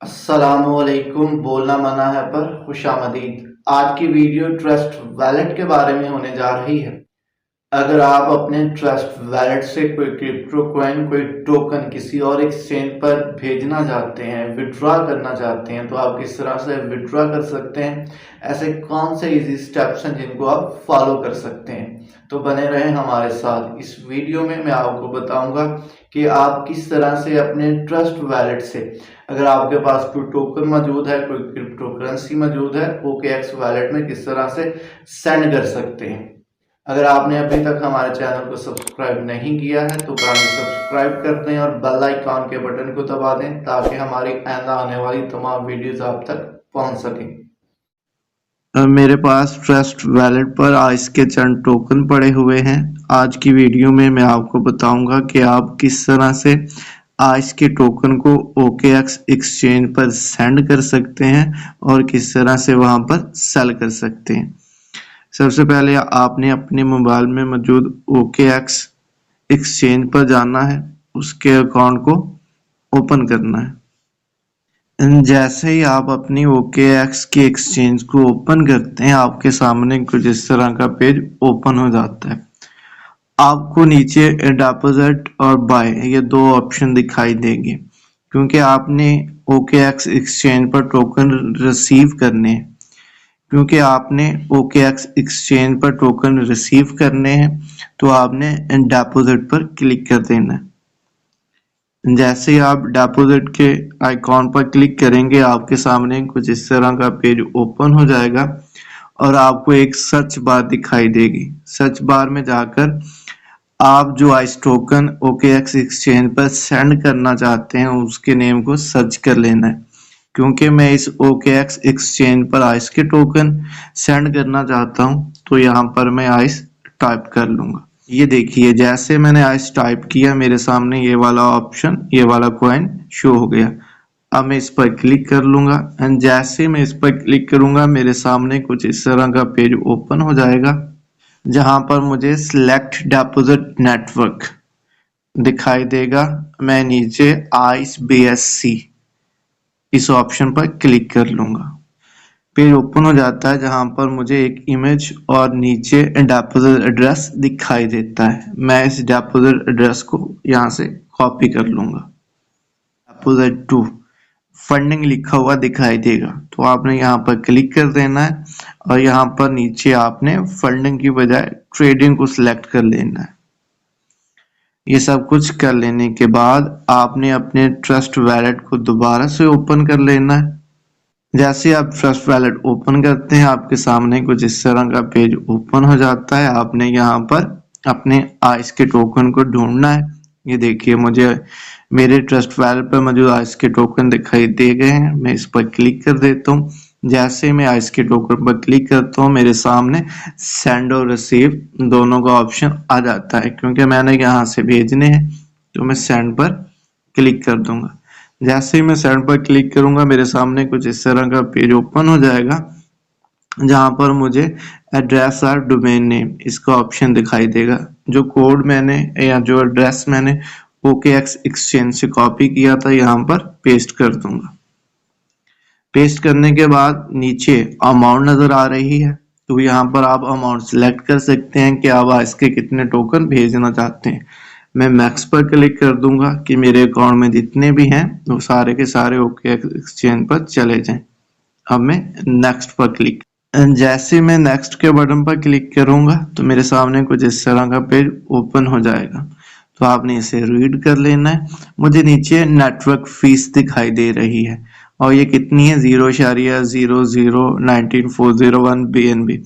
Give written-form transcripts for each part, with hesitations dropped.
अस्सलामुअलैकुम। बोलना मना है पर खुशामदीद। आज की वीडियो ट्रस्ट वैलेट के बारे में होने जा रही है। अगर आप अपने ट्रस्ट वैलेट से कोई क्रिप्टो कॉइन, कोई टोकन किसी और एक्सचेंज पर भेजना चाहते हैं, विड्रॉ करना चाहते हैं, तो आप किस तरह से विड्रॉ कर सकते हैं, ऐसे कौन से इजी स्टेप्स हैं जिनको आप फॉलो कर सकते हैं। तो बने रहें हमारे साथ। इस वीडियो में मैं आपको बताऊंगा कि आप किस तरह से अपने ट्रस्ट वैलेट से, अगर आपके पास कोई टोकन मौजूद है, कोई क्रिप्टो करेंसी मौजूद है, OKX वैलेट में किस तरह से सेंड कर सकते हैं। अगर आपने अभी तक हमारे चैनल को सब्सक्राइब नहीं किया है तो काइंडली सब्सक्राइब कर दें और बेल आइकॉन के बटन को दबा दें ताकि हमारी आइंदा आने वाली तमाम वीडियोस आप तक पहुंच सकें। मेरे पास ट्रस्ट वैलेट पर आज के चंद टोकन पड़े हुए हैं। आज की वीडियो में मैं आपको बताऊंगा कि आप किस तरह से आज के टोकन को OKX एक्सचेंज पर सेंड कर सकते हैं और किस तरह से वहां पर सेल कर सकते हैं। सबसे पहले आपने अपने मोबाइल में मौजूद OKX एक्सचेंज पर जाना है, उसके अकाउंट को ओपन करना है। जैसे ही आप अपनी OKX के एक्सचेंज को ओपन करते हैं, आपके सामने कुछ इस तरह का पेज ओपन हो जाता है। आपको नीचे डिपॉजिट और बाय ये दो ऑप्शन दिखाई देंगे, क्योंकि आपने OKX एक्सचेंज पर टोकन रिसीव करने हैं। क्योंकि आपने OKX एक्सचेंज पर टोकन रिसीव करने हैं तो आपने डिपॉजिट पर क्लिक कर देना है। जैसे ही आप डिपॉजिट के आइकॉन पर क्लिक करेंगे, आपके सामने कुछ इस तरह का पेज ओपन हो जाएगा और आपको एक सर्च बार दिखाई देगी। सर्च बार में जाकर आप जो आइस टोकन OKX एक्सचेंज पर सेंड करना चाहते हैं उसके नेम को सर्च कर लेना है। क्योंकि मैं इस OKX एक्सचेंज पर आइस के टोकन सेंड करना चाहता हूं तो यहाँ पर मैं आइस टाइप कर लूंगा। ये देखिए, जैसे मैंने आइस टाइप किया मेरे सामने ये वाला ऑप्शन, ये वाला कॉइन शो हो गया। अब मैं इस पर क्लिक कर लूंगा एंड जैसे मैं इस पर क्लिक करूंगा मेरे सामने कुछ इस तरह का पेज ओपन हो जाएगा, जहां पर मुझे सिलेक्ट डिपॉजिट नेटवर्क दिखाई देगा। मैं नीचे आइस BSC इस ऑप्शन पर क्लिक कर लूंगा। पेज ओपन हो जाता है जहां पर मुझे एक इमेज और नीचे डिपॉजिट एड्रेस दिखाई देता है। मैं इस डिपॉजिट एड्रेस को यहां से कॉपी कर लूंगा। डिपॉजिट टू फंडिंग लिखा हुआ दिखाई देगा, तो आपने यहाँ पर क्लिक कर देना है और यहाँ पर नीचे आपने फंडिंग की बजाय ट्रेडिंग को सिलेक्ट कर लेना है। ये सब कुछ कर लेने के बाद आपने अपने ट्रस्ट वैलेट को दोबारा से ओपन कर लेना है। जैसे आप ट्रस्ट वैलेट ओपन करते हैं, आपके सामने कुछ इस तरह का पेज ओपन हो जाता है। आपने यहाँ पर अपने आइस के टोकन को ढूंढना है। ये देखिए, मुझे मेरे ट्रस्ट वैलेट पर मौजूद आइस के टोकन दिखाई दे गए हैं। मैं इस पर क्लिक कर देता हूँ। जैसे मैं आइस के टोकन पर क्लिक करता हूँ मेरे सामने सेंड और रिसीव दोनों का ऑप्शन आ जाता है। क्योंकि मैंने यहाँ से भेजने हैं तो मैं सेंड पर क्लिक कर दूंगा। जैसे ही मैं सेंड पर क्लिक करूंगा मेरे सामने कुछ इस तरह का पेज ओपन हो जाएगा, जहां पर मुझे एड्रेस और डोमेन नेम इसका ऑप्शन दिखाई देगा। जो कोड मैंने या जो एड्रेस मैंने OKX एक्सचेंज से कॉपी किया था यहाँ पर पेस्ट कर दूंगा। पेस्ट करने के बाद नीचे अमाउंट नजर आ रही है, तो यहाँ पर आप अमाउंट सिलेक्ट कर सकते हैं कि आप इसके कितने टोकन भेजना चाहते हैं। मैं मैक्स पर क्लिक कर दूंगा कि मेरे अकाउंट में जितने भी हैं वो सारे के सारे OKX एक्सचेंज पर चले जाएं। अब मैं नेक्स्ट पर क्लिक, जैसे मैं नेक्स्ट के बटन पर क्लिक करूंगा तो मेरे सामने कुछ इस तरह का पेज ओपन हो जाएगा, तो आपने इसे रीड कर लेना है। मुझे नीचे नेटवर्क फीस दिखाई दे रही है और ये कितनी है, 0.001940 BNB।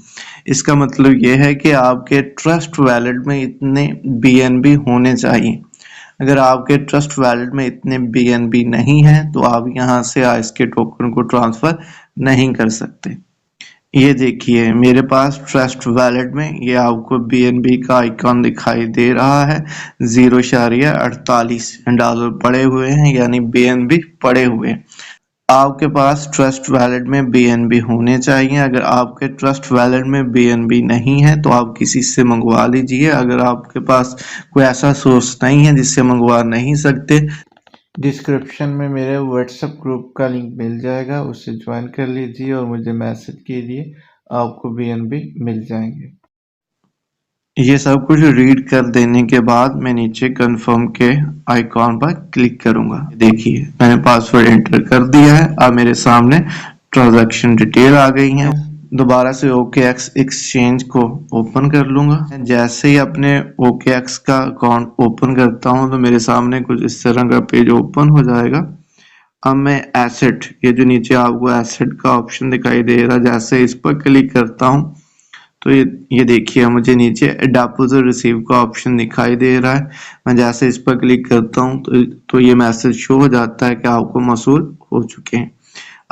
इसका मतलब ये है कि आपके ट्रस्ट वैलेट में इतने BNB होने चाहिए। अगर आपके ट्रस्ट वैलेट में इतने BNB नहीं है तो आप यहाँ से आइस के टोकन को ट्रांसफर नहीं कर सकते। ये देखिए, मेरे पास ट्रस्ट वैलेट में ये आपको BNB का आइकॉन दिखाई दे रहा है। 0.48 डॉलर पड़े हुए हैं, यानी BNB पड़े हुए हैं। आपके पास ट्रस्ट वैलेट में BNB होने चाहिए। अगर आपके ट्रस्ट वैलेट में BNB नहीं है तो आप किसी से मंगवा लीजिए। अगर आपके पास कोई ऐसा सोर्स नहीं है जिससे मंगवा नहीं सकते डिस्क्रिप्शन में मेरे व्हाट्सएप ग्रुप का लिंक मिल जाएगा, उससे ज्वाइन कर लीजिए और मुझे मैसेज कीजिए, आपको BNB मिल जाएंगे। ये सब कुछ रीड कर देने के बाद मैं नीचे कंफर्म के आइकॉन पर क्लिक करूंगा। देखिए मैंने पासवर्ड एंटर कर दिया है। अब मेरे सामने ट्रांजैक्शन डिटेल आ गई है। दोबारा से OKX एक्सचेंज को ओपन कर लूंगा। जैसे ही अपने OKX का अकाउंट ओपन करता हूं तो मेरे सामने कुछ इस तरह का पेज ओपन हो जाएगा। अब मैं एसेट, ये जो नीचे आपको एसेट का ऑप्शन दिखाई दे रहा है, जैसे इस पर क्लिक करता हूं तो ये देखिए मुझे नीचे डिपॉजिट रिसीव का ऑप्शन दिखाई दे रहा है। मैं जैसे इस पर क्लिक करता हूं तो ये मैसेज शो हो जाता है कि आपको मौसूल हो चुके हैं।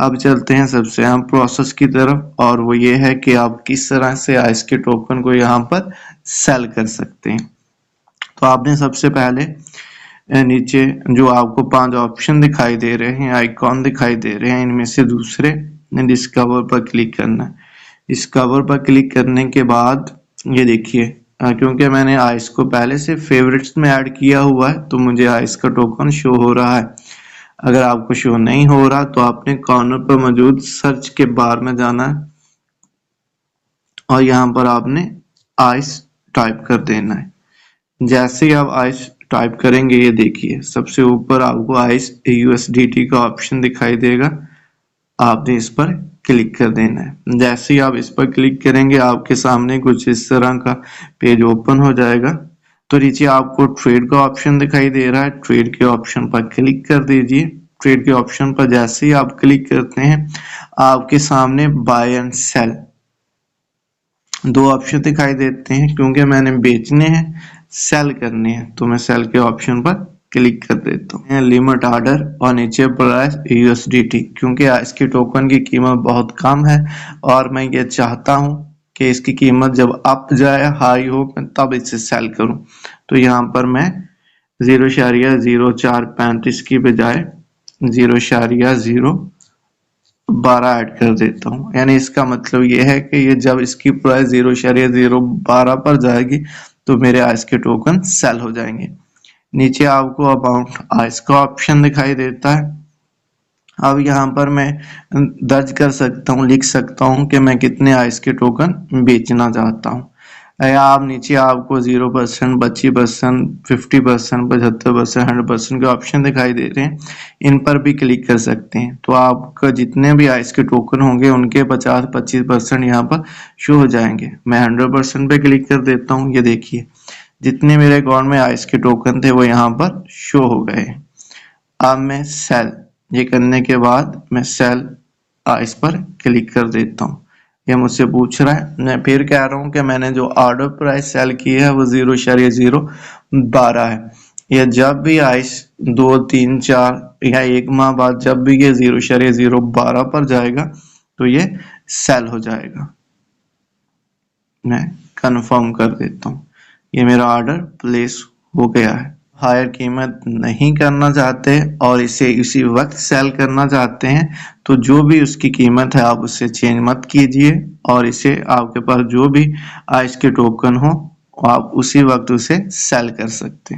अब चलते हैं सबसे अहम प्रोसेस की तरफ, और वो ये है कि आप किस तरह से आइस के टोकन को यहाँ पर सेल कर सकते हैं। तो आपने सबसे पहले नीचे जो आपको 5 ऑप्शन दिखाई दे रहे हैं, आइकॉन दिखाई दे रहे हैं, इनमें से दूसरे डिस्कवर पर क्लिक करना है। डिस्कवर पर क्लिक करने के बाद ये देखिए, क्योंकि मैंने आइस को पहले से फेवरेट्स में ऐड किया हुआ है तो मुझे आइस का टोकन शो हो रहा है। अगर आपको शो नहीं हो रहा तो आपने कॉर्नर पर मौजूद सर्च के बार में जाना है और यहाँ पर आपने आइस टाइप कर देना है। जैसे ही आप आइस टाइप करेंगे ये देखिए सबसे ऊपर आपको आइस USDT का ऑप्शन दिखाई देगा, आपने इस पर क्लिक कर देना है। जैसे ही आप इस पर क्लिक करेंगे आपके सामने कुछ इस तरह का पेज ओपन हो जाएगा। तो नीचे आपको ट्रेड का ऑप्शन दिखाई दे रहा है, ट्रेड के ऑप्शन पर क्लिक कर दीजिए। ट्रेड के ऑप्शन पर जैसे ही आप क्लिक करते हैं आपके सामने बाय एंड सेल 2 ऑप्शन दिखाई देते हैं। क्योंकि मैंने बेचने हैं, सेल करने हैं, तो मैं सेल के ऑप्शन पर क्लिक कर देता हूँ। लिमिट ऑर्डर और नीचे प्राइस USDT, क्योंकि इसकी टोकन की कीमत बहुत कम है और मैं ये चाहता हूँ कि इसकी कीमत जब अप जाए, हाई हो, तब इसे सेल करूं। तो यहाँ पर मैं 0.0435 की बजाय 0.012 ऐड कर देता हूँ। यानी इसका मतलब ये है कि ये जब इसकी प्राइस 0.012 पर जाएगी तो मेरे आइस के टोकन सेल हो जाएंगे। नीचे आपको अबाउट आइस का ऑप्शन दिखाई देता है। अब यहाँ पर मैं दर्ज कर सकता हूँ, लिख सकता हूँ कि मैं कितने आइस के टोकन बेचना चाहता हूँ। या आप नीचे आपको 0%, 25%, 50%, 75%, 100% के ऑप्शन दिखाई दे रहे हैं, इन पर भी क्लिक कर सकते हैं। तो आपका जितने भी आइस के टोकन होंगे उनके 50-25% यहाँ पर शो हो जाएंगे। मैं 100% पे क्लिक कर देता हूँ। ये देखिए जितने मेरे अकाउंट में आइस के टोकन थे वो यहाँ पर शो हो गए। अब मैं सेल, ये करने के बाद मैं सेल इस पर क्लिक कर देता हूँ। ये मुझसे पूछ रहा है, मैं फिर कह रहा हूँ कि मैंने जो ऑर्डर प्राइस सेल की है वो 0.012 है। या जब भी आइस 2, 3, 4 या 1 माह बाद जब भी ये 0.012 पर जाएगा तो ये सेल हो जाएगा। मैं कंफर्म कर देता हूँ। ये मेरा ऑर्डर प्लेस हो गया है। हायर कीमत नहीं करना चाहते और इसे इसी वक्त सेल करना चाहते हैं तो जो भी उसकी कीमत है आप उससे चेंज मत कीजिए और इसे आपके पास जो भी आइस के टोकन हो आप उसी वक्त उसे सेल कर सकते हैं।